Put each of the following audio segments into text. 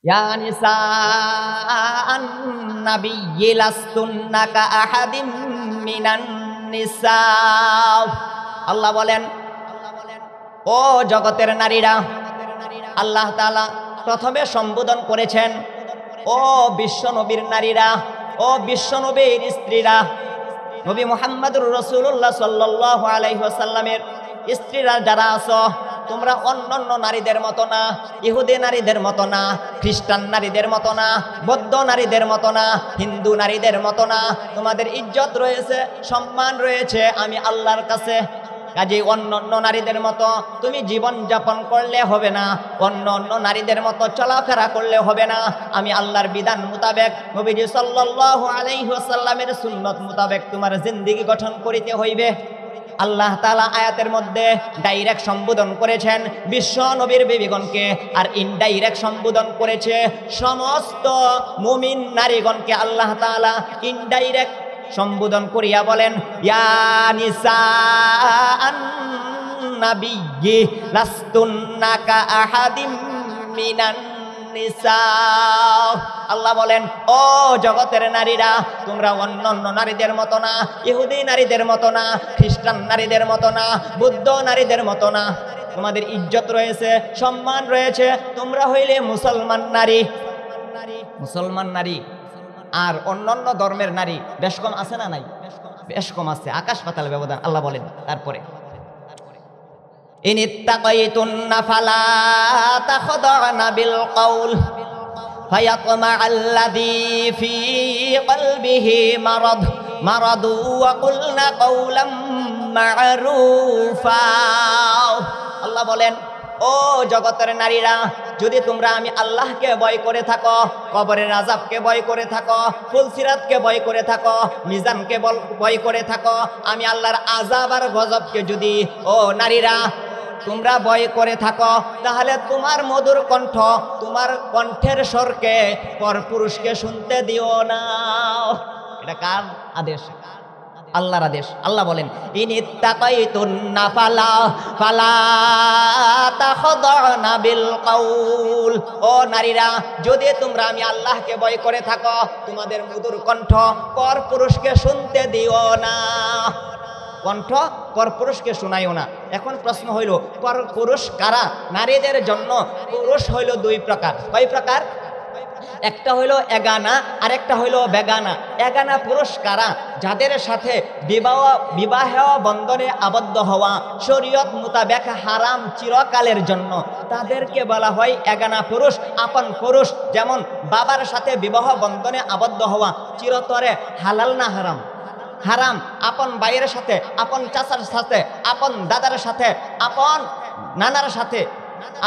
ইয়া নিসাআন নাবিয়্যি লাস্তুন্না কাআহাদিম মিনান নিসা। আল্লাহ বলেন, ও জগতের নারীরা, আল্লাহ তাআলা প্রথমে সম্বোধন করেছেন, ও বিশ্ব নবীর নারীরা, ও বিশ্ব নবীর স্ত্রীরা, নবী মুহাম্মদুর রাসূলুল্লাহ সাল্লাল্লাহু আলাইহি ওয়াসাল্লামের স্ত্রীরা যারা আছো, তোমরা অন্যান্য নারীদের মতো না, ইহুদি নারীদের মতো না, খ্রিস্টান নারীদের মতো না, বৌদ্ধ নারীদের মতো না, হিন্দু নারীদের মতো না। তোমাদের ইজ্জত রয়েছে, সম্মান রয়েছে আমি আল্লাহর কাছে। কাজেই অন্যান্য নারীদের মতো তুমি জীবন যাপন করলে হবে না, অন্যান্য নারীদের মতো চলাফেরা করলে হবে না। আমি আল্লাহর বিধান মোতাবেক, নবীজি সাল্লাল্লাহু আলাইহি ওয়াসাল্লামের সুন্নত মোতাবেক তোমার জিন্দেগি গঠন করিতে হইবে। আল্লাহ তাআলা আয়াতের মধ্যে ডাইরেক্ট সম্বোধন করেছেন বিশ্ব নবীর বিবিগণকে, আর ইনডাইরেক্ট সম্বোধন করেছে সমস্ত মুমিন নারীগণকে। আল্লাহ তাআলা ইনডাইরেক্ট সম্বোধন করিয়া বলেন, ইয়া নিসাআন নাবিয়্যি লাস্তুন্না কাআহাদিম মিনান নিসা। আল্লাহ বলেন, ও জগতের নারীরা, তোমরা অন্যান্য নারীদের মতো না, ইহুদি নারীদের মতো না, খ্রিস্টান নারীদের মতো না, বৌদ্ধ নারীদের মতো না। তোমাদের ইজ্জত রয়েছে, সম্মান রয়েছে। তোমরা হইলে মুসলমান নারী। মুসলমান নারী আর অন্যান্য ধর্মের নারী বেশ কম আছে না? নাই, বেশ কম আছে, আকাশ পাতাল ব্যবধান। আল্লাহ বলেন তারপরে, ইনিত্তাকাইতুন্না ফালা তাখদা'না বিল কওল ফায়াতমা'আল্লাযী ফী কলবিহি মারাদু ওয়া কুলনা কওলাম মা'রুফা। আল্লাহ বলেন, ও জগতের নারীরা, যদি তোমরা আমি আল্লাহকে ভয় করে থাকো, কবরের আযাবকে ভয় করে থাকো, ফুলসিরাতকে ভয় করে থাকো, মিজানকে ভয় করে থাকো, আমি আল্লাহর আযাব আর গজবকে যদি ও নারীরা তোমরা ভয় করে থাকো, তাহলে তোমার মধুর কণ্ঠ, তোমার কণ্ঠের স্বরকে পরপুরুষকে শুনতে দিও না। এটা কার আদেশ? আল্লাহর আদেশ। আল্লাহ বলেন, ইনিত্তাকাইতুন্না ফালা তাখদা'না বিল কওল। ও নারীরা, যদি তোমরা আমি আল্লাহকে ভয় করে থাকো, তোমাদের মধুর কণ্ঠ পরপুরুষকে শুনতে দিও না। কণ্ঠ পরপুরুষকে শোনাইও না। এখন প্রশ্ন হইল, পরপুরুষ কারা? নারীদের জন্য পুরুষ হইল দুই প্রকার। কয় প্রকার? একটা হইল এগানা আর একটা হইল বেগানা। এগানা পুরুষ কারা? যাদের সাথে বিবাহ বন্ধনে আবদ্ধ হওয়া শরীয়ত মোতাবেক হারাম চিরকালের জন্য, তাদেরকে বলা হয় এগানা পুরুষ, আপন পুরুষ। যেমন বাবার সাথে বিবাহ বন্ধনে আবদ্ধ হওয়া চিরতরে হালাল না হারাম? হারাম। আপন ভাইয়ের সাথে, আপন চাচার সাথে, আপন দাদার সাথে, আপন নানার সাথে,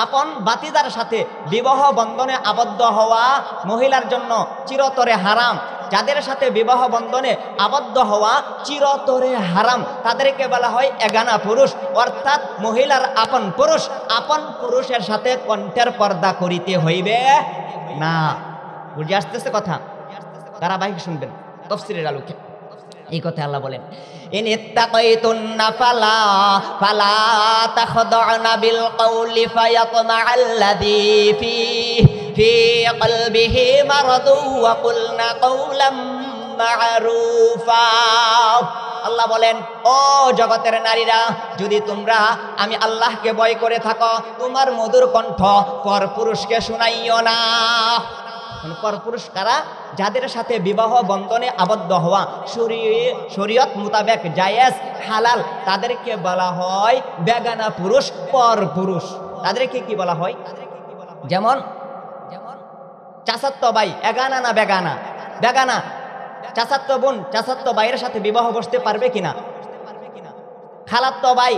আপন বাতিদার সাথে বিবাহ বন্ধনে আবদ্ধ হওয়া মহিলার জন্য চিরতরে হারাম। যাদের সাথে বিবাহ বন্ধনে আবদ্ধ হওয়া চিরতরে হারাম, তাদেরকে বলা হয় এগানা পুরুষ, অর্থাৎ মহিলার আপন পুরুষ। আপন পুরুষের সাথে কণ্ঠের পর্দা করিতে হইবে না। বুঝে আসতেছে কথা? ধারাবাহিক শুনবেন তাফসীরের আলোকে। এই কথা আল্লাহ বলেন, ইনিত্তাকাইতুন্না ফালা তাখদা'না বিল কওলি ফায়াতমা'আল্লাযী ফী কলবিহি মারাদু ওয়া কুলনা কওলাম মা'রুফা। আল্লাহ বলেন, ও জগতের নারীরা, যদি তোমরা আমি আল্লাহকে ভয় করে থাকো, তোমার মধুর কণ্ঠ পরপুরুষকে শুনাইও না। পরপুরুষ কারা? যাদের সাথে বিবাহ বন্ধনে আবদ্ধ হওয়া শরীয়ত মোতাবেক জায়েজ হালাল, তাদেরকে বলা হয় বেগানা পুরুষ, পরপুরুষ। তাদেরকে কি বলা হয়? যেমন চাচাতো ভাই এগানা না বেগানা? বেগানা। চাচাতো বোন চাচাতো ভাইয়ের সাথে বিবাহ বসতে পারবে কিনা? খালাতো ভাই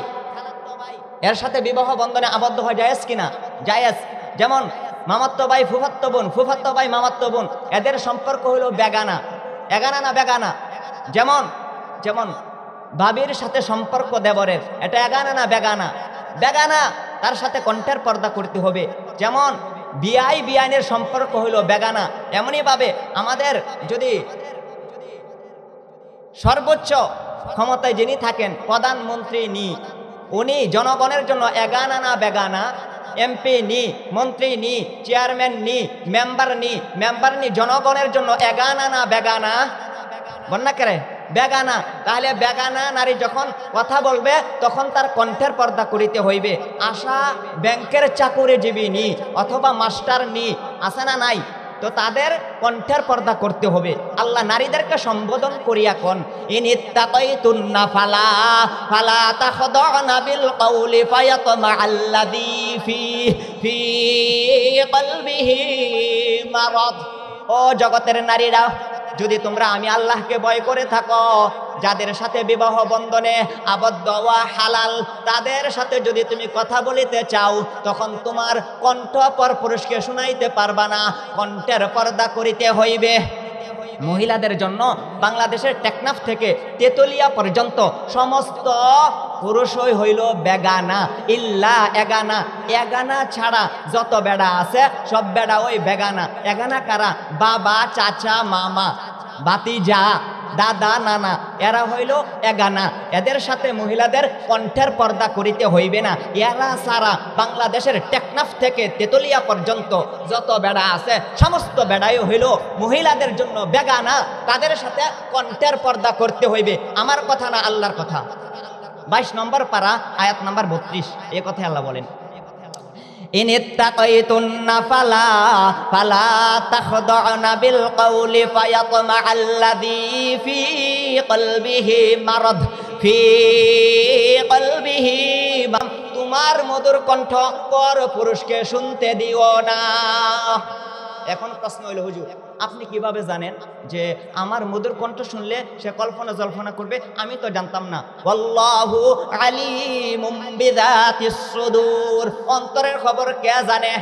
এর সাথে বিবাহ বন্ধনে আবদ্ধ হওয়া জায়েজ কিনা? জায়েজ। যেমন মামাতো ভাই ফুফাতো বোন, ফুফাতো ভাই মামাতো বোন, এদের সম্পর্ক হলো বেগানা। এগানা না বেগানা? যেমন যেমন ভাবির সাথে সম্পর্ক দেবরের, এটা এগানা না বেগানা? বেগানা। তার সাথে কণ্ঠের পর্দা করতে হবে। যেমন বিআই বিআইনের সম্পর্ক হইল বেগানা। এমনই ভাবে আমাদের যদি সর্বোচ্চ ক্ষমতায় যিনি থাকেন প্রধানমন্ত্রী উনি জনগণের জন্য এগানা না বেগানা? এমপি নি, মন্ত্রী নি, চেয়ারম্যান নি, মেম্বার নি জনগণের জন্য এগানা না বেগানা? বন্যা করে বেগানা। তাহলে বেগানা নারী যখন কথা বলবে তখন তার কণ্ঠের পর্দা করিতে হইবে। আশা ব্যাংকের চাকুরিজীবী নি অথবা মাস্টার নি, আছে না নাই? তো তাদের কণ্ঠের পর্দা করতে হবে। আল্লাহ নারীদেরকে সম্বোধন করিয়া কোন ইনিত্তাকাইতুন্না ফালা ফালা তাখদানা বিল কওলি ফায়াতমাআল্লাযী ফি কলবিহি মারাদ। ও জগতের নারীরা, যদি তোমরা আমি আল্লাহকে ভয় করে থাকো, যাদের সাথে বিবাহ বন্ধনে আবদ্ধ ওয়া হালাল, তাদের সাথে যদি তুমি কথা বলিতে চাও, তখন তোমার কণ্ঠ পরপুরুষকে শুনাইতে পারবা না, কণ্ঠের পর্দা করিতে হইবে। মহিলাদের জন্য বাংলাদেশের টেকনাফ থেকে তেতুলিয়া পর্যন্ত সমস্ত পুরুষই হইল বেগানা, ইল্লা এগানা। এগানা ছাড়া যত বেড়া আছে সব বেড়া ওই বেগানা। এগানা কারা? বাবা, চাচা, মামা, ভাতিজা, দাদা, নানা, এরা হইল এগানা। এদের সাথে মহিলাদের কণ্ঠের পর্দা করিতে হইবে না। এরা সারা বাংলাদেশের টেকনাফ থেকে তেতুলিয়া পর্যন্ত যত বেড়া আছে সমস্ত বেড়াই হইল মহিলাদের জন্য বেগানা। তাদের সাথে কণ্ঠের পর্দা করতে হইবে। আমার কথা না, আল্লাহর কথা। 22 নম্বর পারা আয়াত নাম্বার 32, এই কথা আল্লাহ বলেন, ইনিত্তাকাইতুন্না ফালা ফালা তাখদানা বিল কওলি ফায়াতমাআল্লাযী ফি কলবিহি মারাদ ফি কলবিহি। তোমার মধুর কণ্ঠ পর পুরুষকে শুনতে দিও না। এখন প্রশ্ন হইল, হুজুর আপনি কিভাবে জানেন যে আমার মধুর কণ্ঠ শুনলে সে কল্পনা জল্পনা করবে? আমি তো জানতাম না। আল্লাহু আলিমুম বিযাতিস সুদূর। অন্তরের খবর কে জানে?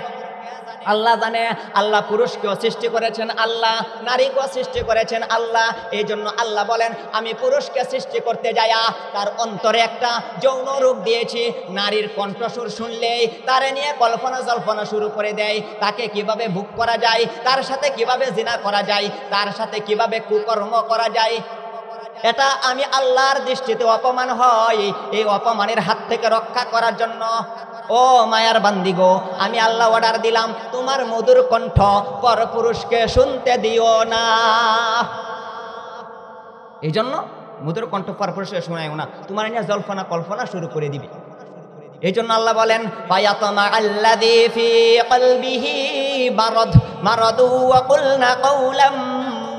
আল্লাহ জানে। আল্লাহ পুরুষকেও সৃষ্টি করেছেন, আল্লাহ নারীকেও সৃষ্টি করেছেন আল্লাহ। এই জন্য আল্লাহ বলেন, আমি পুরুষকে সৃষ্টি করতে যাইয়া তার অন্তরে একটা যৌন রূপ দিয়েছি। নারীর কণ্ঠস্বর শুনলেই তারে নিয়ে কল্পনা জল্পনা শুরু করে দেয়। তাকে কিভাবে ভোগ করা যায়, তার সাথে কিভাবে জিনা করা যায়, তার সাথে কিভাবে কুকর্ম করা যায়। এটা আমি আল্লাহর দৃষ্টিতে অপমান হয়। এই অপমানের হাত থেকে রক্ষা করার জন্য ও মায়ার বান্দি গো, আমি আল্লাহ অর্ডার দিলাম, তোমার মধুর কণ্ঠ পরপুরুষকে শুনতে দিও না। এই জন্য মধুর কণ্ঠ পরপুরুষকে শোনায়ও না, তোমার নিয়ে জল্পনা কল্পনা শুরু করে দিবে। এই জন্য আল্লাহ বলেন, ফায়াতমাআল্লাযী ফি কলবিহি মারাদ মারাদু ওয়া কুলনা কাওলাম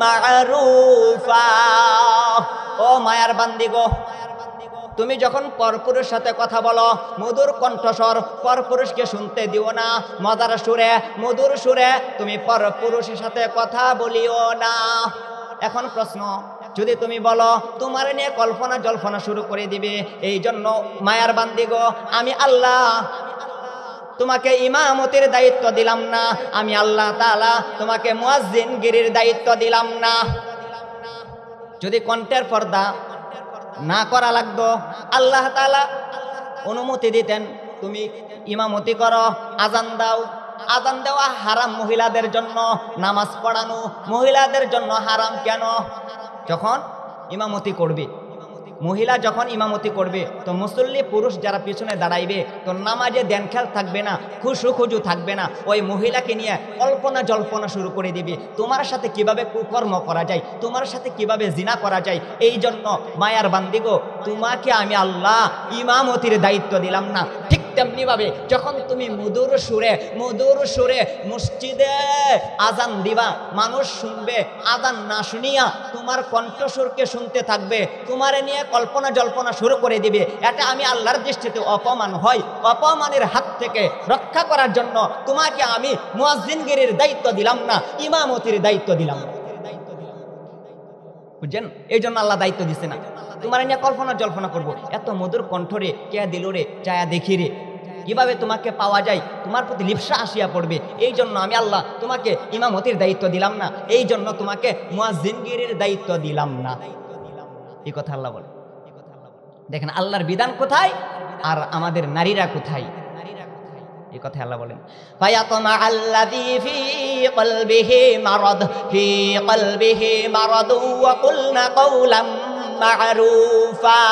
মা'রুফা। ও মায়ার বান্দি গো, তুমি যখন পরপুরুষের সাথে কথা বলো, মধুর কণ্ঠস্বর পরপুরুষকে শুনতে দিও না। মজার সুরে, মধুর সুরে তুমি পরপুরুষের সাথে কথা বলিও না। এখন প্রশ্ন, যদি তুমি বলো, তোমার নিয়ে কল্পনা জল্পনা শুরু করে দিবে। এই জন্য মায়ার বান্দি গো, আমি আল্লাহ তোমাকে ইমামতির দায়িত্ব দিলাম না। আমি আল্লাহ তাআলা তোমাকে মুয়াজ্জিনগিরির দায়িত্ব দিলাম না। যদি কণ্ঠের পর্দা না করা লাগতো, আল্লাহ তাআলা অনুমতি দিতেন, তুমি ইমামতি করো, আজান দাও। আজান দেওয়া হারাম মহিলাদের জন্য, নামাজ পড়ানো মহিলাদের জন্য হারাম। কেন? যখন ইমামতি করবে, মহিলা যখন ইমামতি করবে, তো মুসল্লি পুরুষ যারা পিছনে দাঁড়াইবে, তো নামাজে ধ্যান খেয়াল থাকবে না, খুজু থাকবে না। ওই মহিলাকে নিয়ে কল্পনা জল্পনা শুরু করে দিবে, তোমার সাথে কিভাবে কুকর্ম করা যায়, তোমার সাথে কিভাবে জিনা করা যায়। এই জন্য মায়ার বান্দিগো, তোমাকে আমি আল্লাহ ইমামতির দায়িত্ব দিলাম না। ঠিক তেমনি ভাবে যখন তুমি মধুর সুরে মসজিদে আজান দিবা, মানুষ শুনবে, আজান না শুনিয়া তোমার কণ্ঠস্বরকে শুনতে থাকবে, তোমারে নিয়ে কল্পনা জল্পনা শুরু করে দিবে। এটা আমি আল্লাহর দৃষ্টিতে অপমান হয়। অপমানের হাত থেকে রক্ষা করার জন্য তোমাকে আমি মুয়াজ্জিনগিরির দায়িত্ব দিলাম না, ইমামতির দায়িত্ব দিলাম না। বুঝছেন? এই জন্য আল্লাহ দায়িত্ব দিছে না। তোমার নিয়ে কল্পনা জল্পনা করবো, এত মধুর কণ্ঠরে কে দিল রে, চায়া দেখি রে, কিভাবে তোমাকে পাওয়া যায়, তোমার প্রতি লিপ্সা আসিয়া পড়বে। এই জন্য আমি আল্লাহ তোমাকে ইমামতির দায়িত্ব দিলাম না, এই জন্য তোমাকে মুয়াজ্জিনগিরির দায়িত্ব দিলাম না। এই কথা আল্লাহ বলে। দেখেন আল্লাহর বিধান কোথায় আর আমাদের নারীরা কোথায়, এই কথা আল্লাহ বলেন। ফায়াতমাআল্লাযী ফি কলবিহি মারাদ ফি কলবিহি মারাদু ওয়া কুলনা কাওলাম মা'রুফা।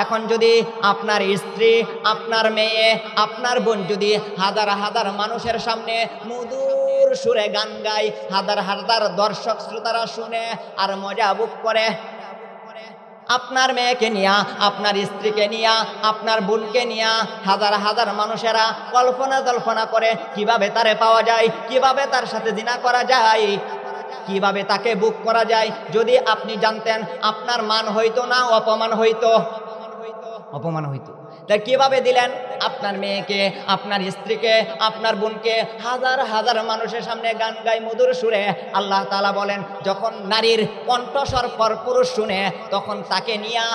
এখন যদি আপনার স্ত্রী, আপনার মেয়ে, আপনার বোন যদি হাজার হাজার মানুষের সামনে মধুর সুরে গান গায়, হাজার হাজার দর্শক শ্রোতারা শুনে আর মজা বুক করে, আপনার মেয়েকে নিয়া, আপনার স্ত্রীকে নিয়া, আপনার বোনকে নিয়া হাজার হাজার মানুষেরা কল্পনা জল্পনা করে কিভাবে তারে পাওয়া যায়, কিভাবে তার সাথে জিনা করা যায়, কিভাবে তাকে বুক করা যায়। যদি আপনি জানতেন আপনার মান হইতো না অপমান হইতো, অপমান হইতো। তাই কিভাবে দিলেন আপনার মেয়েকে, আপনার স্ত্রীকে, আপনার বোনকে হাজার হাজার মানুষের সামনে গান গায় মধুর সুরে। আল্লাহ তাআলা বলেন যখন নারীর কণ্ঠস্বর পর পুরুষ শুনে তখন তাকে নিয়া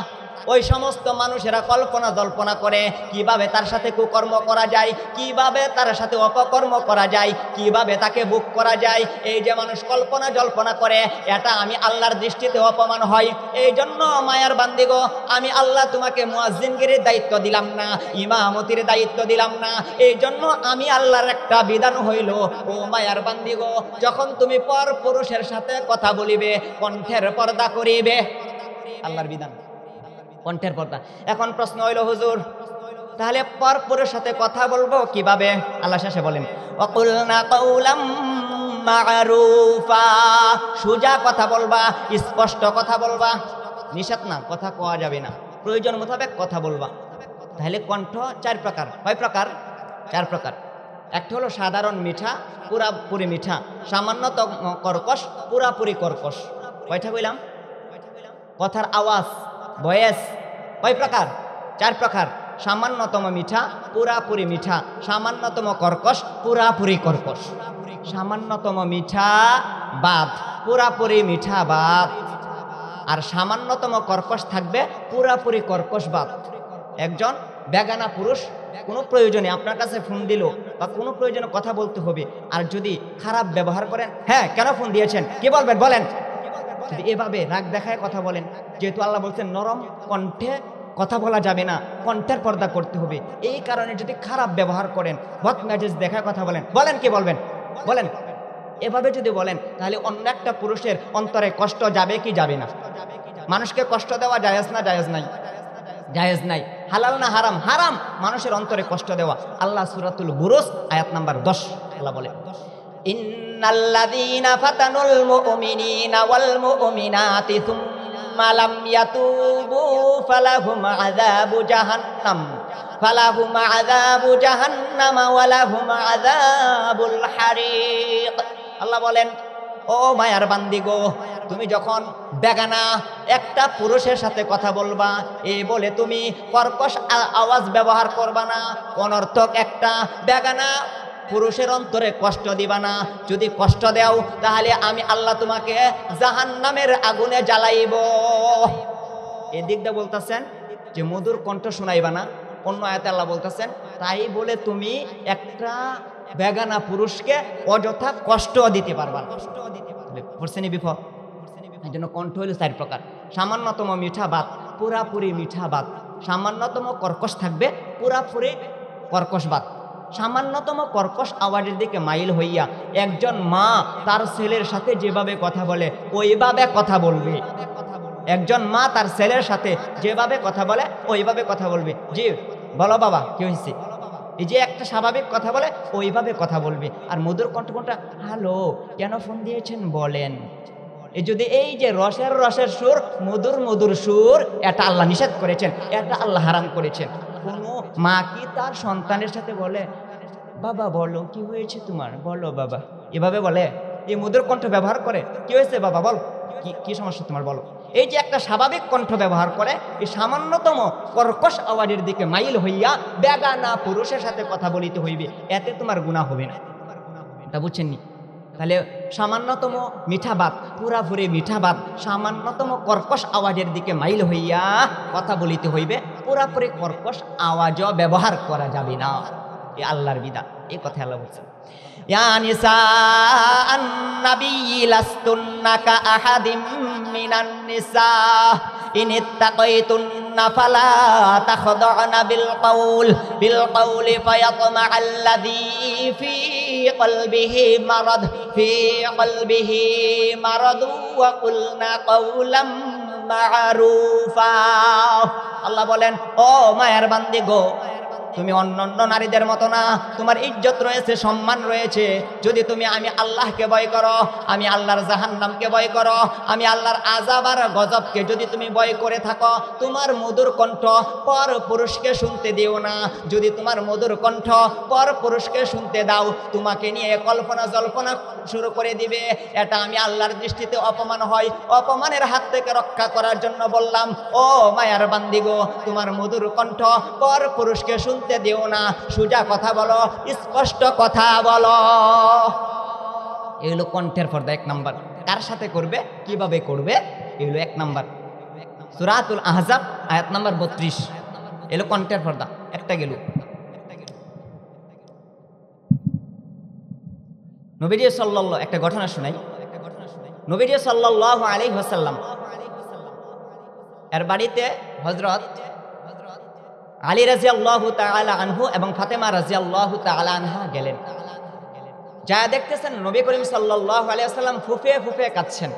ওই সমস্ত মানুষেরা কল্পনা জল্পনা করে কিভাবে তার সাথে কুকর্ম করা যায়, কিভাবে তার সাথে অপকর্ম করা যায়, কিভাবে তাকে বুক করা যায়। এই যে মানুষ কল্পনা জল্পনা করে, এটা আমি আল্লাহর দৃষ্টিতে অপমান হয়। এই জন্য মায়ার বান্দিগো, আমি আল্লাহ তোমাকে মুয়াজ্জিনগিরির দায়িত্ব দিলাম না, ইমামতির দায়িত্ব দিলাম না। এই জন্য আমি আল্লাহর একটা বিধান হইল, ও মায়ার বান্দিগো, যখন তুমি পর পুরুষের সাথে কথা বলিবে কণ্ঠের পর্দা করিবে। আল্লাহর বিধান, কণ্ঠের পর্দা। এখন প্রশ্ন হইল হুজুর, তাহলে পর পুরুষের সাথে কথা বলবো কিভাবে? আল্লাহ শেষে বলেন ওয়াকুলনা কাউলাম মা'রুফা, সোজা কথা বলবা, স্পষ্ট কথা বলবা, নিষেধ না, কথা কোয়া যাবে না, প্রয়োজন মোতাবেক কথা বলবা। তাহলে কণ্ঠ চার প্রকার, কয় প্রকার? চার প্রকার। একটা হলো সাধারণ মিঠা, পুরাপুরি মিঠা, সামান্যতম কর্কশ, পুরাপুরি কর্কশ। কয়টা কইলাম? কথার আওয়াজ, ভয়েস কয় প্রকার? চার প্রকার। সামান্যতম মিঠা, পুরাপুরি মিঠা, সামান্যতম কর্কশ, পুরাপুরি কর্কশ। সামান্যতম মিঠা বাদ, পুরাপুরি মিঠা বাদ, আর সামান্যতম কর্কশ থাকবে, পুরাপুরি কর্কশ বাদ। একজন বেগানা পুরুষ কোনো প্রয়োজনে আপনার কাছে ফোন দিল বা কোনো প্রয়োজনে কথা বলতে হবে, আর যদি খারাপ ব্যবহার করেন, হ্যাঁ কেন ফোন দিয়েছেন, কি বলবেন বলেন, যদি এভাবে রাগ দেখায় কথা বলেন, যেহেতু আল্লাহ বলছেন নরম কণ্ঠে কথা বলা যাবে না, কণ্ঠের পর্দা করতে হবে, এই কারণে যদি খারাপ ব্যবহার করেন, বদমেজাজ দেখায় কথা বলেন, বলেন কি বলবেন বলেন, এভাবে যদি বলেন, তাহলে অন্য একটা পুরুষের অন্তরে কষ্ট যাবে কি যাবে না? মানুষকে কষ্ট দেওয়া জায়েজ না জায়েজ নাই? জায়েজ নাই। হালাল না হারাম? হারাম মানুষের অন্তরে কষ্ট দেওয়া। আল্লাহ সূরাতুল বুরুজ আয়াত নাম্বার 10 আল্লাহ বলে ইন্নাল্লাযীনা ফাতানুল মুমিনিনা ওয়াল মুমিনাতি সুম্মা লাম ইয়াতুবু ফালাহুম আযাবু জাহান্নাম ওয়া লাহুম আযাবুল হারিক। আল্লাহ বলেন ও মায়ার বান্দিগো, তুমি যখন বেগানা একটা পুরুষের সাথে কথা বলবা, এই বলে তুমি কর্কশ আওয়াজ ব্যবহার করবা না, অনর্থক একটা বেগানা পুরুষের অন্তরে কষ্ট দিবা না। যদি কষ্ট দাও তাহলে আমি আল্লাহ তোমাকে জাহান্নামের আগুনে জ্বালাইব। এদিক দিয়ে বলতেছেন যে মধুর কণ্ঠ শোনাইবা না, অন্য আয়াতে আল্লাহ বলতেছেন তাই বলে তুমি একটা বেগানা পুরুষকে অযথা কষ্ট দিতে পারবা না। পড়ছেনি বিপদ। এই জন্য কণ্ঠ হইল চার প্রকার। সামান্যতম মিঠা বাত, পুরাপুরি মিঠা বাত, সামান্যতম কর্কশ থাকবে, পুরাপুরি কর্কশ বাত। সামান্যতম কর্কশ আওয়াজের দিকে মাইল হইয়া একজন মা তার ছেলের সাথে যেভাবে কথা বলে ওইভাবে কথা বলবে। একজন মা তার ছেলের সাথে যেভাবে কথা বলে ওইভাবে কথা বলবে। জি বলো বাবা কি হয়েছে, এই যে একটা স্বাভাবিক কথা বলে ওইভাবে কথা বলবে। আর মধুর কণ্ঠ কোনটা? হ্যালো, কেন ফোন দিয়েছেন বলেন। এই যদি এই যে রসের রসের সুর, মধুর মধুর সুর, এটা আল্লাহ নিষেধ করেছেন, এটা আল্লাহ হারাম করেছেন। কোনো মা কি তার সন্তানের সাথে বলে বাবা বলো কি হয়েছে তোমার, বলো বাবা, এভাবে বলে? এই মধুর কণ্ঠ ব্যবহার করে কি হয়েছে বাবা বল, কি সমস্যা তোমার বলো। এই যে একটা স্বাভাবিক কণ্ঠ ব্যবহার করে, এই সামান্যতম কর্কশ আওয়াজের দিকে মাইল হইয়া বেগানা পুরুষের সাথে কথা বলিতে হইবে, এতে তোমার গুনাহ হবে না। এটা বুঝছেননি? তাহলে সামান্যতম মিঠা বাত, পুরাপুরি মিঠা বাত, সামান্যতম কর্কশ আওয়াজের দিকে মাইল হইয়া কথা বলিতে হইবে, পুরাপুরি কর্কশ আওয়াজও ব্যবহার করা যাবে না। এই আল্লাহর বিধান, এই কথা আল্লাহ বলছেন ইয়া নিসাআন নাবিয়্যি লাস্তুন্না কাআহাদিম মিনান নিসা ইন ইত্তাকাইতুন্না ফালা তাখদা'না বিল কাউলি ফায়াতমা'আল্লাযী ফি কলবিহি মারাদ ওয়া কুলনা কাওলাম মা'রুফা। আল্লাহ বলেন, ও মায়ার বান্দি গো, তুমি অন্যান্য নারীদের মতো না, তোমার ইজ্জত রয়েছে, সম্মান রয়েছে। যদি তুমি আমি আল্লাহকে ভয় করো, আমি আল্লাহর জাহান্নামকে ভয় করো, আমি আল্লাহর আযাব আর গজবকে যদি তুমি ভয় করে থাকো, তোমার মধুর কণ্ঠ পর পুরুষকে শুনতে দিও না। যদি তোমার মধুর কণ্ঠ পর পুরুষকে শুনতে দাও, তোমাকে নিয়ে কল্পনা জল্পনা শুরু করে দিবে। এটা আমি আল্লাহর দৃষ্টিতে অপমান হয়। অপমানের হাত থেকে রক্ষা করার জন্য বললাম, ও মায়ার বান্দিগো, তোমার মধুর কণ্ঠ পর পুরুষকে শুনতে দিও না। সোজা কথা বলো, স্পষ্ট কথা বলো। এই হলো কণ্ঠের পর্দা, এক নাম্বার। কার সাথে করবে, কিভাবে করবে, এই হলো এক নাম্বার। সূরাতুল আহজাব আয়াত নাম্বার 32। এলো কণ্ঠের পর্দা, একটা গেল। নবীজি সাল্লাল্লাহু, একটা ঘটনা শোনাই। নবীজি সাল্লাল্লাহু আলাইহি ওয়াসাল্লাম এর বাড়িতে হযরত আলী রাদিয়াল্লাহু তাআলা আনহু এবং ফাতেমা রাদিয়াল্লাহু তাআলা আনহা গেলেন। যা দেখতেছেন নবী করিম সাল্লাল্লাহু আলাইহি ওয়াসাল্লাম ফুফে ফুফে কাঁদছেন।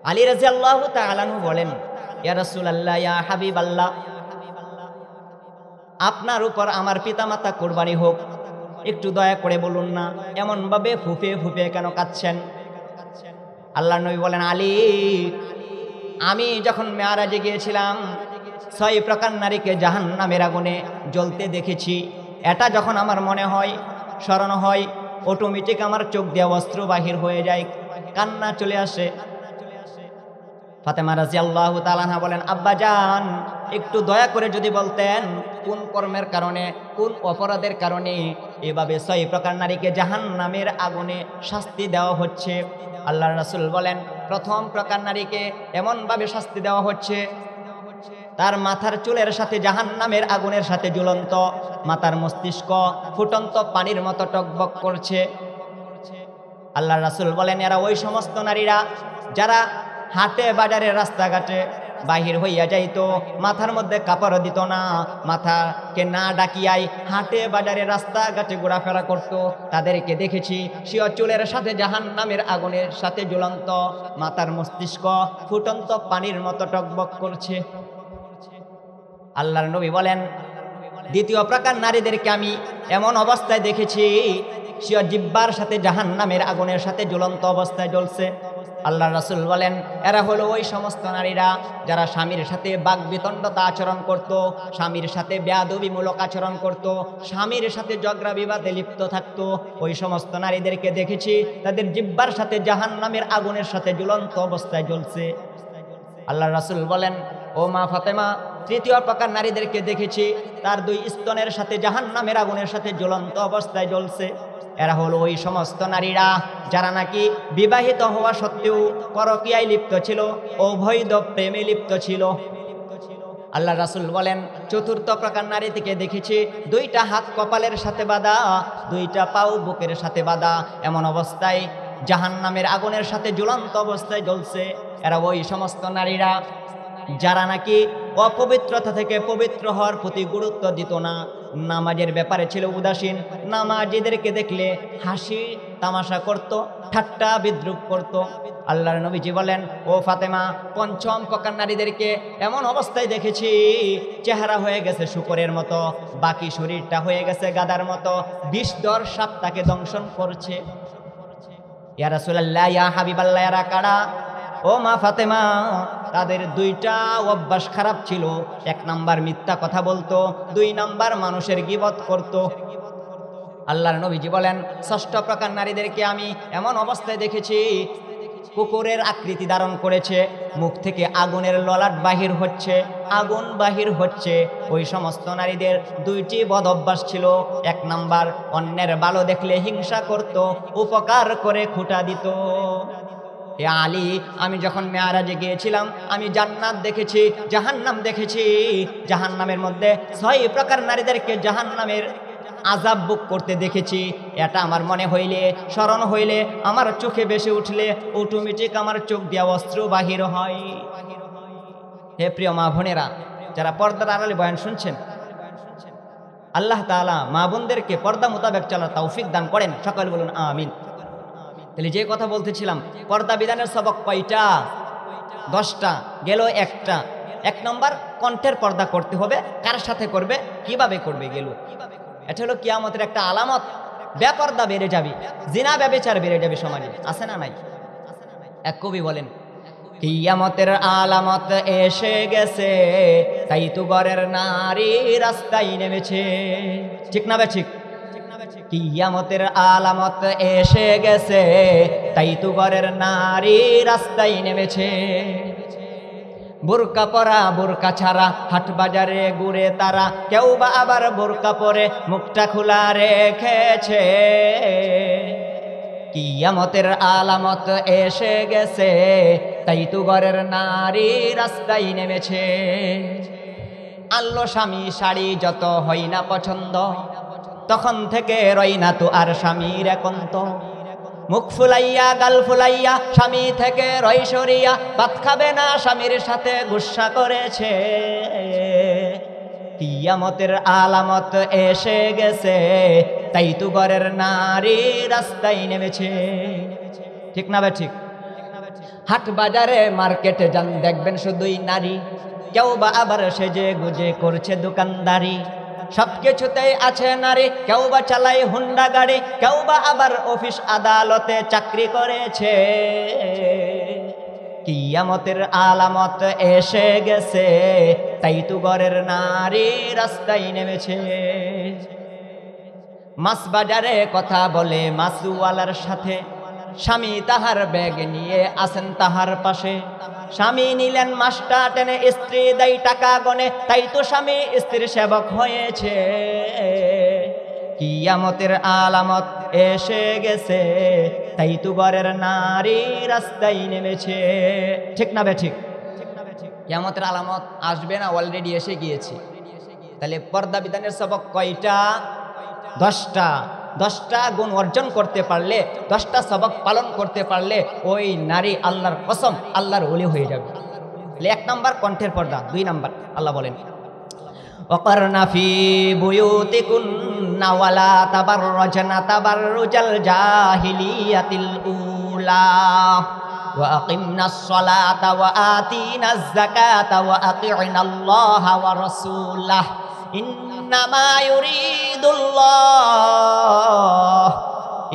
আলী রাদিয়াল্লাহু তাআলা আনহু বলেন, ইয়া রাসূলুল্লাহ, ইয়া হাবিবাল্লাহ, আপনার উপর আমার পিতামাতা কুরবানি হোক, একটু দয়া করে বলুন না, এমন ভাবে ফুফে ফুফে কেন কাঁদছেন? আল্লাহর নবী বলেন, আলী, আমি যখন মেরাজে গিয়েছিলাম 6 প্রকার নারীকে জাহান্নামের আগুনে জ্বলতে দেখেছি। এটা যখন আমার মনে হয়, স্মরণ হয়, অটোমেটিক আমার চোখ দিয়ে অস্ত্র বাহির হয়ে যায়, কান্না চলে আসে। ফাতেমা রাদিয়াল্লাহু তাআলা আনহা বলেন, আব্বা জান, একটু দয়া করে যদি বলতেন কোন কর্মের কারণে, কোন অপরাধের কারণে এভাবে 6 প্রকার নারীকে জাহান্নামের আগুনে শাস্তি দেওয়া হচ্ছে। আল্লাহর রাসূল বলেন, প্রথম প্রকার নারীকে এমনভাবে শাস্তি দেওয়া হচ্ছে, তার মাথার চুলের সাথে জাহান্নামের আগুনের সাথে ঝুলন্ত, মাথার মস্তিষ্ক ফুটন্ত পানির মতো টকবক করছে। আল্লাহর রাসূল বলেন, এরা ওই সমস্ত নারীরা যারা হাটে বাজারে রাস্তাঘাটে বাহির হইয়া যাইতো, মাথার মধ্যে কাপড় দিত না, মাথাকে না ডাকিয়াই হাটে বাজারে রাস্তাঘাটে ঘোরাফেরা করত। তাদেরকে দেখেছি সিও চুলের সাথে জাহান্নামের আগুনের সাথে ঝুলন্ত, মাথার মস্তিষ্ক ফুটন্ত পানির মতো টকবক করছে। আল্লাহর নবী বলেন, দ্বিতীয় প্রকার নারীদেরকে আমি এমন অবস্থায় দেখেছি, সিও জিহ্বার সাথে জাহান্নামের আগুনের সাথে ঝুলন্ত অবস্থায় জ্বলছে। আল্লাহর রাসূল বলেন, এরা হলো ওই সমস্ত নারীরা যারা স্বামীর সাথে বাকবিতণ্ডতা আচরণ করত, স্বামীর সাথে বেয়াদবিমূলক আচরণ করত, স্বামীর সাথে ঝগড়া বিবাদে লিপ্ত থাকত। ওই সমস্ত নারীদেরকে দেখেছি তাদের জিহ্বার সাথে জাহান্নামের আগুনের সাথে ঝুলন্ত অবস্থায় জ্বলছে। আল্লাহর রাসূল বলেন, ও মা ফাতেমা, তৃতীয় প্রকার নারীদেরকে দেখেছি তার 2 স্তনের সাথে জাহান্নামের আগুনের সাথে জ্বলন্ত অবস্থায় জ্বলছে। এরা হলো ওই সমস্ত নারীরা যারা নাকি বিবাহিত হওয়া সত্ত্বেও পরকীয়ায় লিপ্ত ছিল, অবৈধ প্রেমে লিপ্ত ছিল। আল্লাহর রাসূল বলেন, চতুর্থ প্রকার নারীকে দেখেছি 2টা হাত কপালের সাথে বাঁধা, 2টা পাও বুকের সাথে বাঁধা, এমন অবস্থায় জাহান্নামের আগুনের সাথে ঝুলন্ত অবস্থায় জ্বলছে। এরা ওই সমস্ত নারীরা যারা নাকি অপবিত্রতা থেকে পবিত্র হওয়ার প্রতি গুরুত্ব দিত না, নামাজের ব্যাপারে ছিল উদাসীন, নামাজীদেরকে দেখলে হাসি তামাশা করত, ঠাট্টা বিদ্রুপ করত। আল্লাহর নবীজি বলেন, ও ফাতেমা, পঞ্চম প্রকার নারীদেরকে এমন অবস্থায় দেখেছি চেহারা হয়ে গেছে শূকরের মতো, বাকি শরীরটা হয়ে গেছে গাধার মতো, বিষধর সাপ তাকে দংশন করছে। ইয়া রাসূলুল্লাহ, ইয়া হাবিবাল্লাহ, এরা কারা? ও মা ফাতেমা, তাদের 2টা অভ্যাস খারাপ ছিল। 1 নাম্বার মিথ্যা কথা বলতো, 2 নাম্বার মানুষের গীবত করত। আল্লাহর নবীজি বলেন, ষষ্ঠ প্রকার নারীদেরকে আমি এমন অবস্থায় দেখেছি কুকুরের আকৃতি ধারণ করেছে, মুখ থেকে আগুনের ললাট বাহির হচ্ছে, আগুন বাহির হচ্ছে। ওই সমস্ত নারীদের 2টি বদ অভ্যাস ছিল। 1 নাম্বার, অন্যের ভালো দেখলে হিংসা করত, উপকার করে খুঁটা দিত। হে আলী, আমি যখন মেরাজে গিয়েছিলাম আমি জান্নাত দেখেছি, জাহান্নাম দেখেছি। জাহান্নামের মধ্যে 6 প্রকার নারীদেরকে জাহান্নামের আযাব ভোগ করতে দেখেছি। এটা আমার মনে হইলে, স্মরণ হইলে, আমার চোখে ভেসে উঠলে অটোমেটিক আমার চোখ দিয়া অস্ত্র বাহির হয়। হে প্রিয় মা বোনেরা, যারা পর্দার আড়ালে বয়ান শুনছেন, আল্লাহ তাআলা মা বোনদেরকে পর্দা মোতাবেক চলার তৌফিক দান করেন। সকলে বলুন আমিন। তাহলে যে কথা বলতেছিলাম, পর্দা বিধানের সবক কয়টা? 10টা গেল একটা। 1 নম্বর কণ্ঠের পর্দা করতে হবে। কার সাথে করবে, কিভাবে করবে গেল। এটা হলো কিয়ামতের একটা আলামত। বেপর্দা বেড়ে যাবে, জিনা ব্যভিচার বেড়ে যাবে সমাজে, আছে না নাই? এক কবি বলেন, কিয়ামতের আলামত এসে গেছে, তাই তো ঘরের নারী রাস্তায় নেমেছে। ঠিক না বে ঠিক? কিয়ামতের আলামত এসে গেছে, তাই তো ঘরের নারী রাস্তায় নেমেছে। বোরকা পরা বোরকা ছাড়া হাট বাজারে ঘুরে তারা, কেউ বা আবার বোরকা পরে মুখটা খোলা রেখেছে। কিয়ামতের আলামত এসে গেছে, তাই তো ঘরের নারী রাস্তায় নেমেছে। আনলো স্বামী শাড়ি যত হয় না পছন্দ, তখন থেকে রই না তো আর স্বামীর একান্ত। মুখ ফুলাইয়া গাল ফুলাইয়া স্বামী থেকে রই সরিয়া, ভাত খাবে না স্বামীর সাথে গুসা করেছে। কিয়ামতের আলামত এসে গেছে, তাই তো ঘরের নারী রাস্তায় নেমেছে। ঠিক না বে ঠিক? হাট বাজারে মার্কেটে যান, দেখবেন শুধুই নারী, কেউ বা আবার সেজে গুজে করছে দোকানদারি। সবকিছুতেই আছে নারী, কেউ বা চালায় হুন্ডা গাড়ি, কেউ বা আবার অফিস আদালতে চাকরি করেছে। কিয়ামতের আলামত এসে গেছে, তাই তো ঘরের নারী রাস্তায় নেমেছে। মাছ বাজারে কথা বলে মাছওয়ালার সাথে, স্বামী তাহার ব্যাগ নিয়ে আসেন তাহার পাশে। স্বামী নিলেন মাছটা টেনে, স্ত্রী দেয় টাকা গনে, তাই তো স্বামী স্ত্রীর সেবক হয়েছে। কিয়ামতের আলামত এসে গেছে, তাই তো ঘরের নারী রাস্তায় নেমেছে। ঠিক না বে ঠিক? কিয়ামতের আলামত আসবে না, অলরেডি এসে গিয়েছে। তাহলে পর্দা বিধানের সবক কয়টা? 10টা। 10টা গুণ অর্জন করতে পারলে, 10টা সবক পালন করতে পারলে ওই নারী আল্লাহর কসম আল্লাহর ওলি হয়ে যাবে। 1 নম্বর কণ্ঠের পর্দা। 2 নম্বর আল্লাহ বলেন, ওয়াকারনা ফি বুয়ুতিকুন্না ওয়ালা তাবাররাজনা তাবাররুজাল জাহিলিয়াতিল উলা ওয়া আকিমনাস সালাতা ওয়া আতিনাজ যাকাতা ওয়া আতি'নাল্লাহা ওয়া রাসূলাহু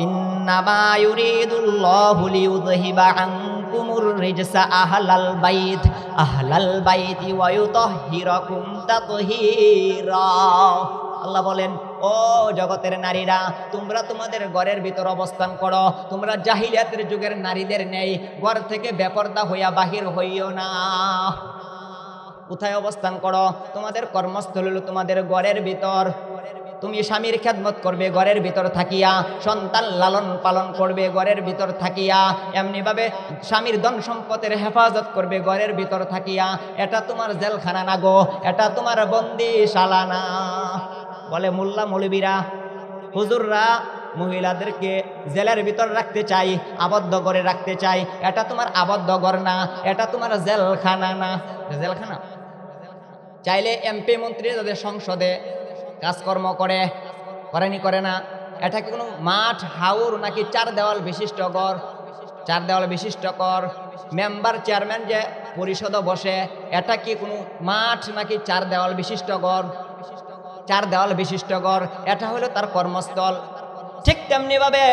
ইন্নামা ইউরিদুল্লাহু লিইউযহিবা আনকুমুর রিজসা আহলাল বাইতি ওয়া ইউতাহহিরাকুম তাতহীরা। আল্লাহ বলেন, ও জগতের নারীরা, তোমরা তোমাদের ঘরের ভিতর অবস্থান করো। তোমরা জাহিলিয়াতের যুগের নারীদের নেই ঘর থেকে বেপরদা হইয়া বাহির হইও না। কোথায় অবস্থান করো? তোমাদের কর্মস্থল হলো তোমাদের ঘরের ভিতর। তুমি স্বামীর খেদমত করবে ঘরের ভিতর থাকিয়া, সন্তান লালন পালন করবে ঘরের ভিতর থাকিয়া, এমনিভাবে স্বামীর ধন সম্পদের হেফাজত করবে ঘরের ভিতর থাকিয়া। এটা তোমার জেলখানা না গো, এটা তোমার বন্দিশালা না। বলে মোল্লা মৌলবীরা, হুজুররা মহিলাদেরকে জেলের ভিতর রাখতে চাই, আবদ্ধ করে রাখতে চাই। এটা তোমার আবদ্ধ ঘর না, এটা তোমার জেলখানা না। জেলখানা চাইলে এমপি মন্ত্রী যাদের সংসদে কাজকর্ম করে না, এটা কি কোনো মাঠ হাউর নাকি 4 দেওয়াল বিশিষ্ট ঘর? 4 দেওয়াল বিশিষ্ট ঘর। মেম্বার চেয়ারম্যান যে পরিষদ বসে, এটা কি কোনো মাঠ নাকি 4 দেওয়াল বিশিষ্ট ঘর? 4 দেওয়াল বিশিষ্ট ঘর, এটা হলো তার কর্মস্থল। ঠিক তেমনি ভাবে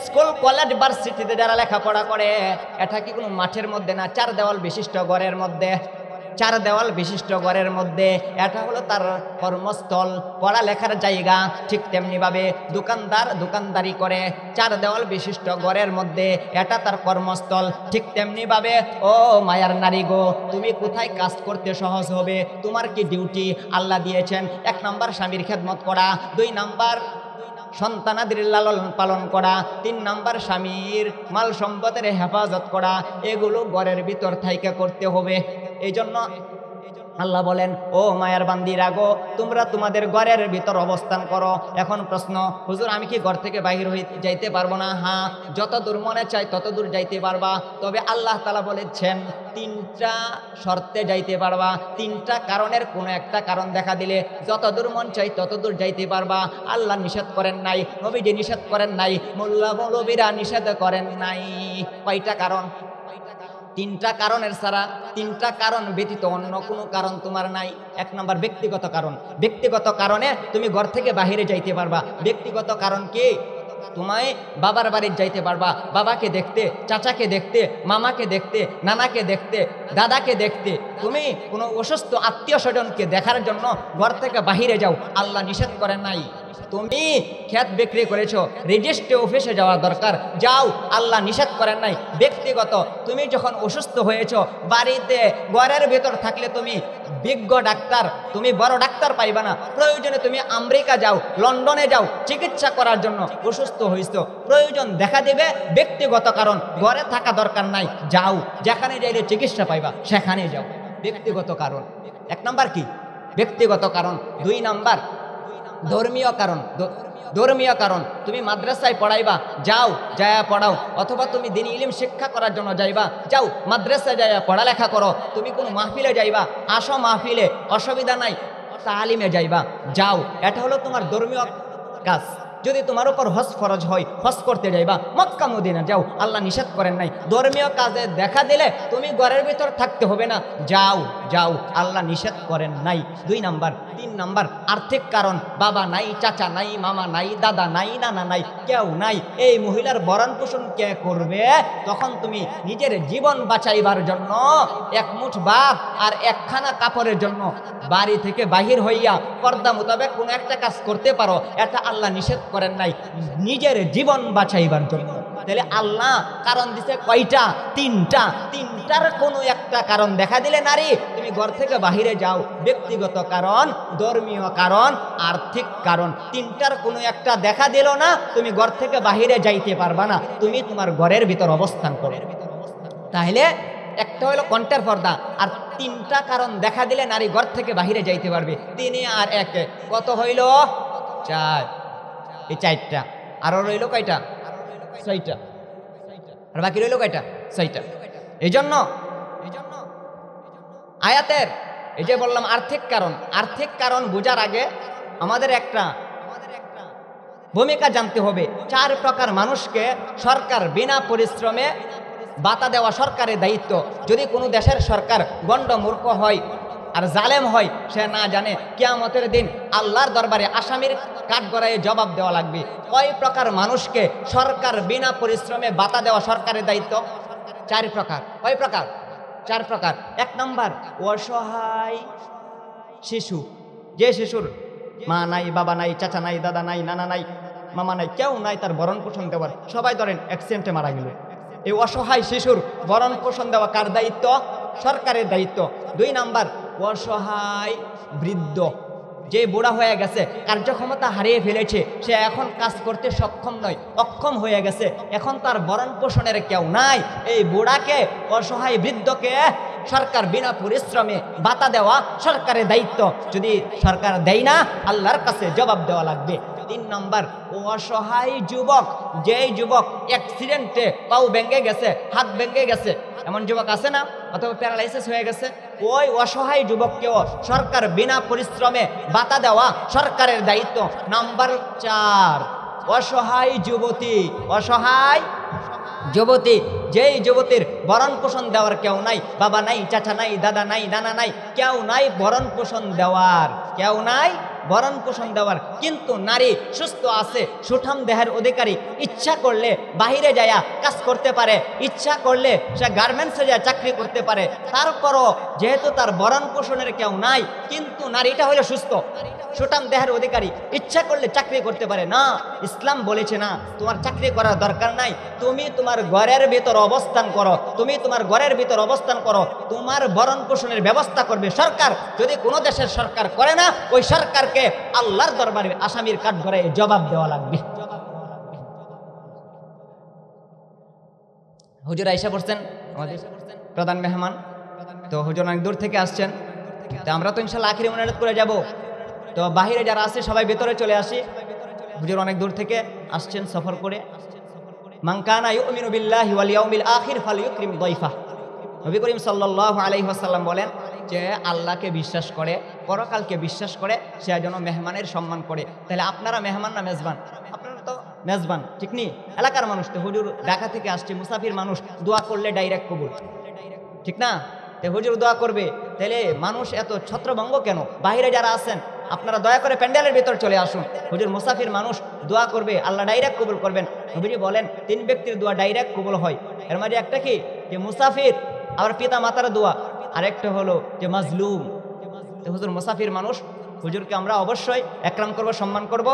স্কুল কলেজ ভার্সিটিতে যারা লেখাপড়া করে, এটা কি কোনো মাঠের মধ্যে না, 4 দেওয়াল বিশিষ্ট ঘরের মধ্যে। 4 দেওয়াল বিশিষ্ট ঘরের মধ্যে এটা হলো তার কর্মস্থল, পড়ালেখার জায়গা। ঠিক তেমনি ভাবে দোকানদার দোকানদারি করে 4 দেওয়াল বিশিষ্ট ঘরের মধ্যে, এটা তার কর্মস্থল। ঠিক তেমনি ভাবে ও মায়ার নারী গো, তুমি কোথায় কাজ করতে সহজ হবে? তোমার কি ডিউটি আল্লাহ দিয়েছেন? 1 নম্বর স্বামীর খেদমত করা, 2 নম্বর সন্তানাদের লালন পালন করা, 3 নম্বর স্বামীর মাল সম্পদের হেফাজত করা। এগুলো ঘরের ভিতর থাইকা করতে হবে। এই জন্য আল্লাহ বলেন, ও মায়ার বান্দিরা গো, তোমরা তোমাদের ঘরের ভিতর অবস্থান করো। এখন প্রশ্ন, হুজুর আমি কি ঘর থেকে বাহির হয়ে যাইতে পারবো না? হ্যাঁ, যত দূর মনে চাই তত দূর যাইতে পারবা। তবে আল্লাহ তাআলা বলেছেন 3টা শর্তে যাইতে পারবা। 3টা কারণের কোনো একটা কারণ দেখা দিলে যত দূর মন চাই তত দূর যাইতে পারবা। আল্লাহ নিষেধ করেন নাই, নবীজি নিষেধ করেন নাই, মোল্লা মৌলবীরা নিষেধ করেন নাই। কয়টা কারণ? তিনটা কারণের ছাড়া, তিনটা কারণ ব্যতীত অন্য কোনো কারণ তোমার নাই। এক নম্বর ব্যক্তিগত কারণ। ব্যক্তিগত কারণে তুমি ঘর থেকে বাহিরে যাইতে পারবা। ব্যক্তিগত কারণ কি? তোমায় বাবার বাড়ির যাইতে পারবা, বাবাকে দেখতে, চাচাকে দেখতে, মামাকে দেখতে, নানাকে দেখতে, দাদাকে দেখতে। তুমি কোনো অসুস্থ আত্মীয় স্বজনকে দেখার জন্য ঘর থেকে বাহিরে যাও, আল্লাহ নিষেধ করেন নাই। তুমি ক্ষেত বিক্রি করেছো, রেজিস্ট্রি অফিসে যাওয়া দরকার, যাও, আল্লাহ নিষেধ করেন নাই। ব্যক্তিগত, তুমি যখন অসুস্থ হয়েছো, বাড়িতে ঘরের ভেতর থাকলে তুমি বিজ্ঞ ডাক্তার, তুমি বড় ডাক্তার পাইবা না। প্রয়োজনে তুমি আমেরিকা যাও, লন্ডনে যাও চিকিৎসা করার জন্য। অসুস্থ হয়েছো, প্রয়োজন দেখা দেবে, ব্যক্তিগত কারণ, ঘরে থাকা দরকার নাই, যাও, যেখানে যাইলে চিকিৎসা পাইবা সেখানে যাও। ব্যক্তিগত কারণ এক নাম্বার কি? ব্যক্তিগত কারণ। দুই নাম্বার ধর্মীয় কারণ। ধর্মীয় কারণ, তুমি মাদ্রাসায় পড়াইবা, যাও, যায়া পড়াও। অথবা তুমি দিন ইলম শিক্ষা করার জন্য যাইবা, যাও, মাদ্রাসায় যাইয়া পড়ালেখা করো। তুমি কোনো মাহফিলে যাইবা, আসো মাহফিলে, অসুবিধা নাই। তালিমে যাইবা, যাও, এটা হলো তোমার ধর্মীয় কাজ। যদি তোমার উপর হজ ফরজ হয়, হজ করতে যাইবা, মক্কা মদিনা যাও, আল্লাহ নিষেধ করেন নাই। ধর্মীয় কাজে দেখা দিলে তুমি ঘরের ভিতর থাকতে হবে না, যাও, যাও, আল্লাহ নিষেধ করেন নাই। দুই নাম্বার। তিন নাম্বার আর্থিক কারণ। বাবা নাই, চাচা নাই, মামা নাই, দাদা নাই, নানা নাই, কেউ নাই। এই মহিলার ভরণ পোষণ কে করবে? তখন তুমি নিজের জীবন বাঁচাইবার জন্য এক মুঠ ভাত আর একখানা কাপড়ের জন্য বাড়ি থেকে বাহির হইয়া পর্দা মোতাবেক কোনো একটা কাজ করতে পারো, এটা আল্লাহ নিষেধ করেন নাই, নিজের জীবন বাঁচাইবার জন্য। তাহলে আল্লাহ কারণ দিছে কয়টা? তিনটা। তিনটার কোনো একটা কারণ দেখা দিলে নারী তুমি ঘর থেকে বাহিরে যাও। ব্যক্তিগত কারণ, ধর্মীয় কারণ, আর্থিক কারণ। তিনটার কোনো একটা দেখা দিল না, তুমি ঘর থেকে বাহিরে যাইতে পারবা না, তুমি তোমার ঘরের ভিতর অবস্থান করো। তাহলে একটা হলো কণ্ঠের পর্দা, আর তিনটা কারণ দেখা দিলে নারী ঘর থেকে বাহিরে যাইতে পারবে। তিনে আর একে কত হইল? চার। এই চারটা। আরো রইল কয়টা? ছয়টা। আর বাকি রইল কয়টা? ছয়টা। এই জন্য আয়াতের এই যে বললাম আর্থিক কারণ, আর্থিক কারণ বোঝার আগে আমাদের একটা ভূমিকা জানতে হবে। চার প্রকার মানুষকে সরকার বিনা পরিশ্রমে ভাতা দেওয়া সরকারের দায়িত্ব। যদি কোনো দেশের সরকার গণ্ড মূর্খ হয় আর জালেম হয়, সে না জানে কিয়ামতের দিন আল্লাহর দরবারে আসামির কাঠগড়ায় জবাব দেওয়া লাগবে। কয় প্রকার মানুষকে সরকার বিনা পরিশ্রমে ভাতা দেওয়া সরকারের দায়িত্ব? চার প্রকার। কয় প্রকার? চার প্রকার। এক নম্বর, অসহায় শিশু। যে শিশুর মা নাই, বাবা নাই, চাচা নাই, দাদা নাই, নানা নাই, মামা নাই, কেউ নাই তার ভরণ পোষণ দেওয়ার। সবাই ধরেন অ্যাক্সিডেন্টে মারা গেল, এই অসহায় শিশুর ভরণ পোষণ দেওয়া কার দায়িত্ব? সরকারের দায়িত্ব। দুই নাম্বার, অসহায় বৃদ্ধ। যে বুড়া হয়ে গেছে, কার্যক্ষমতা হারিয়ে ফেলেছে, সে এখন কাজ করতে সক্ষম নয়, অক্ষম হয়ে গেছে, এখন তার ভরণ পোষণের কেউ নাই। এই বুড়াকে, অসহায় বৃদ্ধকে সরকার বিনা পরিশ্রমে ভাতা দেওয়া সরকারের দায়িত্ব। যদি সরকার দেয় না, আল্লাহর কাছে জবাব দেওয়া লাগবে। তিন নম্বর, অসহায় যুবক। যেই যুবক অ্যাক্সিডেন্টে পাও ভেঙে গেছে, হাত ভেঙে গেছে, এমন যুবক আছে না? অথবা প্যারালাইসিস হয়ে গেছে, ওই অসহায় যুবককেও সরকার বিনা পরিশ্রমে ভাতা দেওয়া সরকারের দায়িত্ব। নাম্বার 4, অসহায় যুবতী। অসহায় যুবতী, যেই যুবতীর ভরণ পোষণ দেওয়ার কেউ নাই, বাবা নাই, চাচা নাই, দাদা নাই, নানা নাই, কেউ নাই ভরণ পোষণ দেওয়ার, কেউ নাই ভরণ পোষণ দেওয়ার। কিন্তু নারী সুস্থ আছে, সুঠাম দেহের অধিকারী, ইচ্ছা করলে বাহিরে যায়া কাজ করতে পারে, ইচ্ছা করলে সে গার্মেন্টসে যায় চাকরি করতে পারে। তারপরও যেহেতু তার ভরণ পোষণের কেউ নাই, কিন্তু নারীটা হলে সুস্থ, সুঠাম দেহের অধিকারী, ইচ্ছা করলে চাকরি করতে পারে না। ইসলাম বলেছে না, তোমার চাকরি করার দরকার নাই, তুমি তোমার ঘরের ভিতর অবস্থান করো, তুমি তোমার ঘরের ভিতর অবস্থান করো, তোমার ভরণ পোষণের ব্যবস্থা করবে সরকার। যদি কোনো দেশের সরকার করে না, ওই সরকারকে আল্লাহর দরবারে আসামির কাঠগড়ায় জবাব দেওয়া লাগবে। হুজুর আয়েশা পড়ছেন, আমাদের প্রধান মেহমান। তো হুজুর অনেক দূর থেকে আসছেন, তো আমরা তো ইনশাল্লাহ আখিরি মুনাজাত করে যাব। তো বাহিরে যারা আছে সবাই ভেতরে চলে আসি। হুজুর অনেক দূর থেকে আসছেন সফর করে। মান কানা ইউমিনু বিল্লাহি ওয়াল ইয়াউমিল আখির ফালইউকরিম দাইফা। নবী করিম সাল্লাল্লাহু আলাইহি ওয়াসাল্লাম বলেন যে আল্লাহকে বিশ্বাস করে, পরকালকে বিশ্বাস করে, সে যেন মেহমানের সম্মান করে। তাহলে আপনারা মেহমান না মেজবান? আপনারা তো মেজবান, ঠিক নি? এলাকার মানুষ তো, হুজুর ঢাকা থেকে আসছে, মুসাফির মানুষ, দোয়া করলে ডাইরেক্ট কবুল, ঠিক না? তো হুজুর দোয়া করবে, তাহলে মানুষ এত ছত্রভঙ্গ কেন? বাইরে যারা আছেন আপনারা দয়া করে প্যান্ডেলের ভিতর চলে আসুন। হুজুর মুসাফির মানুষ দোয়া করবে, আল্লাহ ডাইরেক্ট কবুল করবেন। নবীজি বলেন 3 ব্যক্তির দোয়া ডাইরেক্ট কবুল হয়। এর মাঝে একটা কি, যে মুসাফির, আবার পিতা মাতার দোয়া, আরেকটা হলো যে মাজলুম। তো হুজুর মুসাফির মানুষ, হুজুরকে আমরা অবশ্যই একরাম করব, সম্মান করব।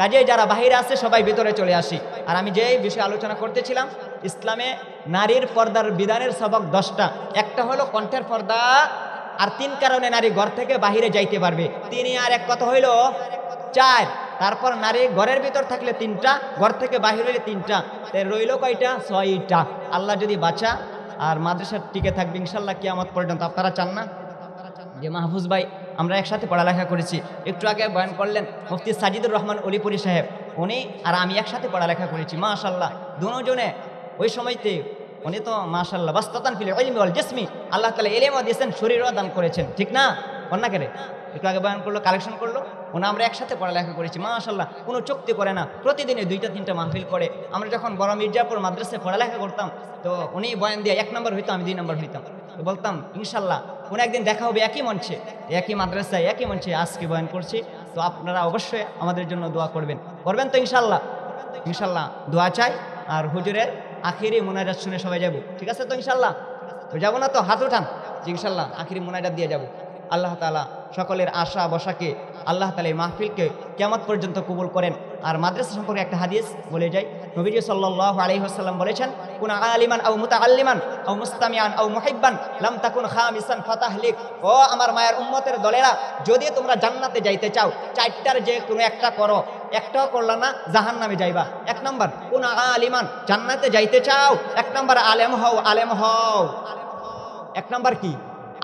কাজে যারা বাহিরে আছে সবাই ভিতরে চলে আসি। আর আমি যে বিষয়ে আলোচনা করতেছিলাম, ইসলামে নারীর পর্দার বিধানের সবক 10টা। একটা হলো কণ্ঠের পর্দা, আর 3 কারণে নারী ঘর থেকে বাহিরে যাইতে পারবে। 3 আর 1 কত হইল 4। তারপর নারী ঘরের ভিতর থাকলে 3টা, ঘর থেকে বাহির হইলে 3টা, তাই রইল কয়টা? 6টা। আল্লাহ যদি বাঁচা আর মাদ্রাসা টিকে থাকবে ইনশাল্লাহ কিয়ামত পর্যন্ত। আপনারা চান না? যে মাহফুজ ভাই আমরা একসাথে পড়ালেখা করেছি, একটু আগে বয়ান করলেন মুফতি সাজিদুর রহমান অলিপুরি সাহেব, উনি আর আমি একসাথে পড়ালেখা করেছি মাশাআল্লাহ। দুজনে ওই সময়তে উনি তো মাশাআল্লাহ বাস্তাতান ফিল ইলমি ওয়াল জিসমি, আল্লাহ তাআলা ইলমও দিয়েছেন, শরীরও দান করেছেন, ঠিক না? কন্যা কেরে একটু আগে বয়ান করলো, কালেকশন করলো, ওনা আমরা একসাথে পড়ালেখা করেছি মাশাআল্লাহ। কোনো চুক্তি করে না, প্রতিদিনে 2টা-3টা মাহফিল করে। আমরা যখন বড় মির্জাপুর মাদ্রাসায় পড়ালেখা করতাম, তো উনি বয়ান দিয়ে 1 নম্বর হইতাম, আমি 2 নম্বর হইতাম। তো বলতাম ইনশাল্লাহ কোনো একদিন দেখা হবে একই মঞ্চে, একই মাদ্রাসায়, একই মঞ্চে আজকে বয়ান করছি। তো আপনারা অবশ্যই আমাদের জন্য দোয়া করবেন, করবেন তো ইনশাল্লাহ? ইনশাল্লাহ দোয়া চাই। আর হুজুরের আখিরি মুনাজাত শুনে সবাই যাব, ঠিক আছে তো ইনশাল্লাহ? তো যাবো না তো? হাত উঠান যে ইনশাল্লাহ আখিরি মুনাজাত দিয়ে যাব। আল্লাহ তাআলা সকলের আশা বসাকে, আল্লাহ তাআলা এই মাহফিলকে কিয়ামত পর্যন্ত কবুল করেন। আর মাদ্রাসা সম্পর্কে একটা হাদিস বলে যাই, নবীজি সাল্লাল্লাহু আলাইহি ওয়াসাল্লাম বলেছেন, কুন আলিমান আও মুতাআল্লিমান আও মুস্তামিআন আও মুহিব্বান লাম তাকুন খামিসান ফাতাহলিক। ও আমার মায়ের উম্মতের দলেরা, যদি তোমরা জান্নাতে যাইতে চাও, 4টার যে কোনো একটা করো, একটাও করলা না জাহান্নামে যাইবা। 1 নাম্বার কুন আলিমান, জান্নাতে যাইতে চাও 1 নাম্বার আলেম হও, আলেম হও। 1 নাম্বার কি?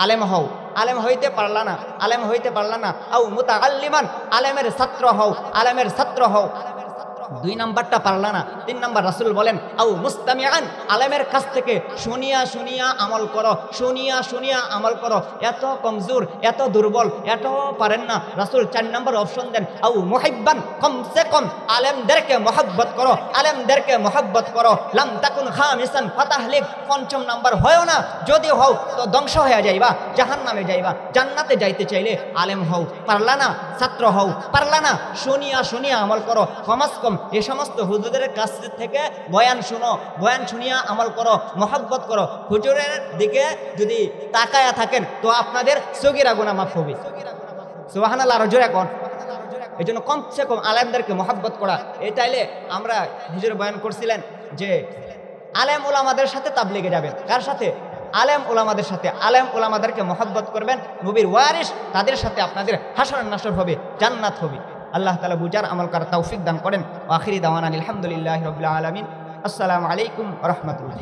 আলেম হও। আলেম হইতে পারলা না, আলেম হইতে পারলা না, আও মুতাআল্লিমান, আলেমের ছাত্র হও, আলেমের ছাত্র হও। 2 নাম্বারটা পারলা না, 3 নাম্বার রাসূল বলেন আও মুস্তামিআন, আলেমের কাছ থেকে শুনিয়া শুনিয়া আমল করো, শুনিয়া শুনিয়া আমল করো। এত কমজোর, এত দুর্বল, এত পারেন না, রাসূল 4 নাম্বার অপশন দেন আও মুহিব্বান, কমসে কম আলেমদেরকে মহব্বত করো, আলেমদেরকে মহব্বত করো। লাম তাকুন খামিসান ফাতাহলিক, 5ম নাম্বার হয় না, যদি হও তো ধ্বংস হয়ে যাইবা, জাহান্নামে যাইবা। জান্নাতে যাইতে চাইলে আলেম হও, পারলা না ছাত্র হও, পারলা না শুনিয়া শুনিয়া আমল করো। কমাস কম এ সমস্ত হুজুরদের কাছ থেকে বয়ান শুনো, বয়ান শুনিয়া আমল করো, মহব্বত করো। হুজুরের দিকে যদি তাকায়া থাকেন তো আপনাদের সগীরা গুনাহ মাফ হবে। সুবহানাল্লাহ, আরো জোরে কোন। এই জন্য কমসে কম আলেমদেরকে মহব্বত করা। এই তাইলে আমরা হুজুর বয়ান করছিলেন যে আলেম ওলামাদের সাথে তাবলীগে যাবেন। কার সাথে? আলেম ওলামাদের সাথে। আলেম ওলামাদেরকে মহব্বত করবেন, নবীর ওয়ারিস, তাদের সাথে আপনাদের হাসর নাসর হবে, জান্নাত হবে। আল্লাহ তাআলা বুঝার আমল করার তৌফিক দান করেন। আখিরি দাওয়ানা আলহামদুলিল্লাহি রাব্বিল আলামিন। আসসালামু আলাইকুম ওয়া রাহমাতুল্লাহ।